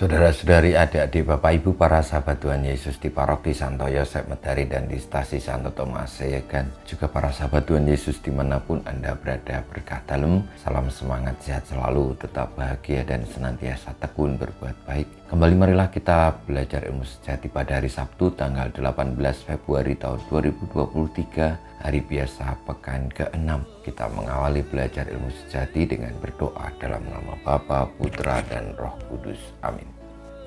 Saudara-saudari, adik-adik, Bapak Ibu, para sahabat Tuhan Yesus di Paroki Santo Yosef Medari dan di Stasi Santo Tomas Seyegan, juga para sahabat Tuhan Yesus dimanapun Anda berada, berkah dalam, salam semangat, sehat selalu, tetap bahagia dan senantiasa tekun berbuat baik. Kembali marilah kita belajar ilmu sejati pada hari Sabtu tanggal 18 Februari tahun 2023, hari biasa pekan ke-6. Kita mengawali belajar ilmu sejati dengan berdoa dalam nama Bapa, Putra, dan Roh Kudus. Amin.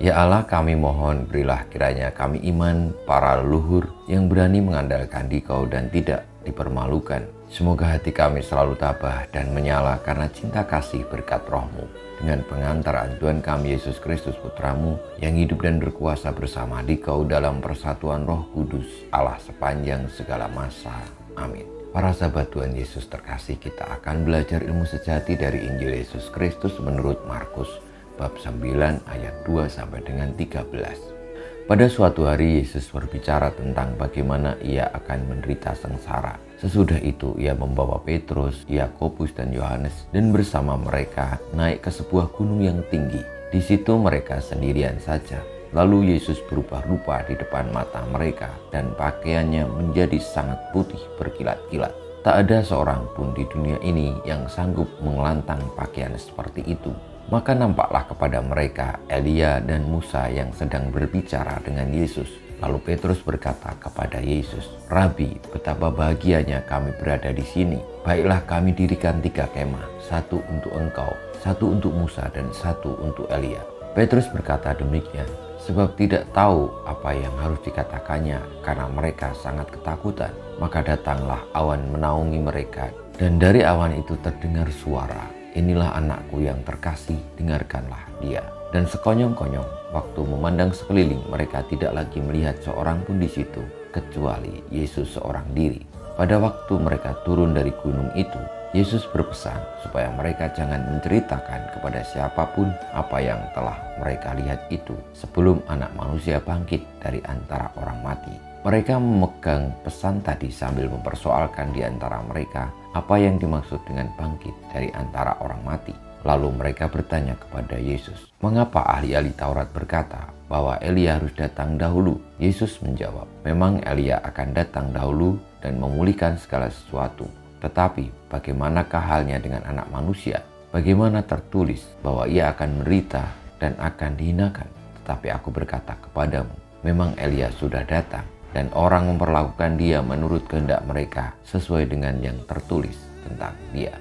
Ya Allah, kami mohon berilah kiranya kami iman para leluhur yang berani mengandalkan Dikau dan tidak dipermalukan. Semoga hati kami selalu tabah dan menyala karena cinta kasih berkat Roh-Mu. Dengan pengantaran Tuhan kami Yesus Kristus Putra-Mu yang hidup dan berkuasa bersama Dikau dalam persatuan Roh Kudus Allah sepanjang segala masa. Amin. Para sahabat Tuhan Yesus terkasih, kita akan belajar ilmu sejati dari Injil Yesus Kristus menurut Markus bab 9 ayat 2 sampai dengan 13. Pada suatu hari Yesus berbicara tentang bagaimana ia akan menderita sengsara. Sesudah itu ia membawa Petrus, Yakobus dan Yohanes dan bersama mereka naik ke sebuah gunung yang tinggi. Di situ mereka sendirian saja. Lalu Yesus berubah rupa di depan mata mereka dan pakaiannya menjadi sangat putih berkilat-kilat. Tak ada seorang pun di dunia ini yang sanggup mengelantang pakaian seperti itu. Maka nampaklah kepada mereka Elia dan Musa yang sedang berbicara dengan Yesus. Lalu Petrus berkata kepada Yesus, "Rabi, betapa bahagianya kami berada di sini. Baiklah kami dirikan 3 kemah, satu untuk engkau, satu untuk Musa dan satu untuk Elia." Petrus berkata demikian sebab tidak tahu apa yang harus dikatakannya karena mereka sangat ketakutan. Maka datanglah awan menaungi mereka dan dari awan itu terdengar suara, "Inilah anakku yang terkasih, dengarkanlah dia." Dan sekonyong-konyong waktu memandang sekeliling mereka tidak lagi melihat seorang pun di situ kecuali Yesus seorang diri. Pada waktu mereka turun dari gunung itu, Yesus berpesan supaya mereka jangan menceritakan kepada siapapun apa yang telah mereka lihat itu sebelum Anak Manusia bangkit dari antara orang mati. Mereka memegang pesan tadi sambil mempersoalkan di antara mereka apa yang dimaksud dengan bangkit dari antara orang mati. Lalu mereka bertanya kepada Yesus, "Mengapa ahli-ahli Taurat berkata bahwa Elia harus datang dahulu?" Yesus menjawab, "Memang Elia akan datang dahulu dan memulihkan segala sesuatu. Tetapi bagaimanakah halnya dengan Anak Manusia? Bagaimana tertulis bahwa ia akan menderita dan akan dihinakan? Tetapi aku berkata kepadamu, memang Elia sudah datang dan orang memperlakukan dia menurut kehendak mereka sesuai dengan yang tertulis tentang dia."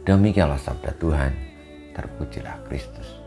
Demikianlah sabda Tuhan. Terpujilah Kristus.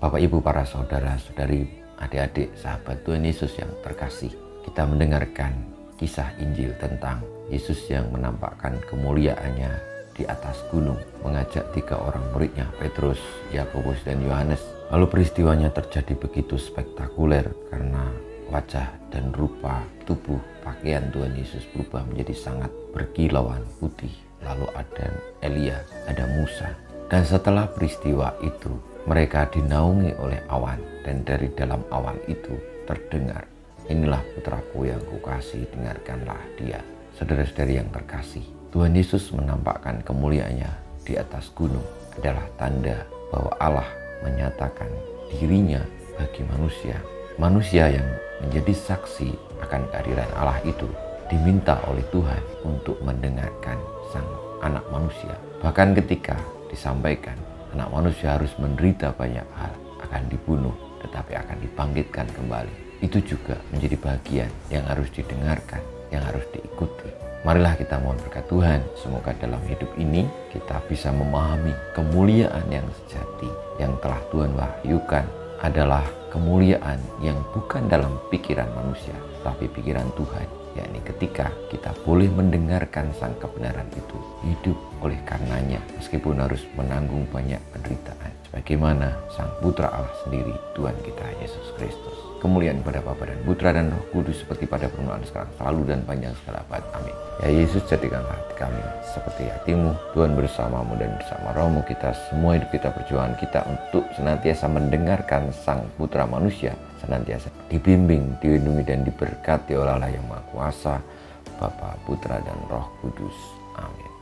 Bapak, Ibu, para saudara-saudari, adik-adik, sahabat Tuhan Yesus yang terkasih, kita mendengarkan kisah Injil tentang Yesus yang menampakkan kemuliaannya di atas gunung, mengajak 3 orang muridnya, Petrus, Yakobus, dan Yohanes. Lalu peristiwanya terjadi begitu spektakuler karena wajah dan rupa tubuh pakaian Tuhan Yesus berubah menjadi sangat berkilauan putih. Lalu ada Elia, ada Musa. Dan setelah peristiwa itu, mereka dinaungi oleh awan, dan dari dalam awan itu terdengar, "Inilah putraku yang kukasihi, dengarkanlah dia." Saudara-saudari yang terkasih, Tuhan Yesus menampakkan kemuliaannya di atas gunung adalah tanda bahwa Allah menyatakan dirinya bagi manusia. Manusia yang menjadi saksi akan kehadiran Allah itu diminta oleh Tuhan untuk mendengarkan Sang Anak Manusia. Bahkan ketika disampaikan Anak Manusia harus menderita banyak hal, akan dibunuh tetapi akan dibangkitkan kembali, itu juga menjadi bagian yang harus didengarkan, yang harus diikuti. Marilah kita mohon berkat Tuhan, semoga dalam hidup ini kita bisa memahami kemuliaan yang sejati yang telah Tuhan wahyukan adalah kemuliaan yang bukan dalam pikiran manusia, tapi pikiran Tuhan, yakni ketika kita boleh mendengarkan sang kebenaran itu, hidup oleh karenanya meskipun harus menanggung banyak penderitaan, sebagaimana sang Putra Allah sendiri, Tuhan kita Yesus Kristus. Kemuliaan kepada Bapa dan Putra dan Roh Kudus seperti pada permulaan sekarang, selalu dan panjang segala abad. Amin. Ya Yesus, jadikanlah hati kami seperti hati-Mu. Tuhan, bersamamu dan bersama Roh-Mu kita semua hidup kita, perjuangan kita untuk senantiasa mendengarkan sang Putra Manusia, senantiasa dibimbing, dilindungi dan diberkati oleh Allah yang Maha Kuasa, Bapa, Putra dan Roh Kudus. Amin.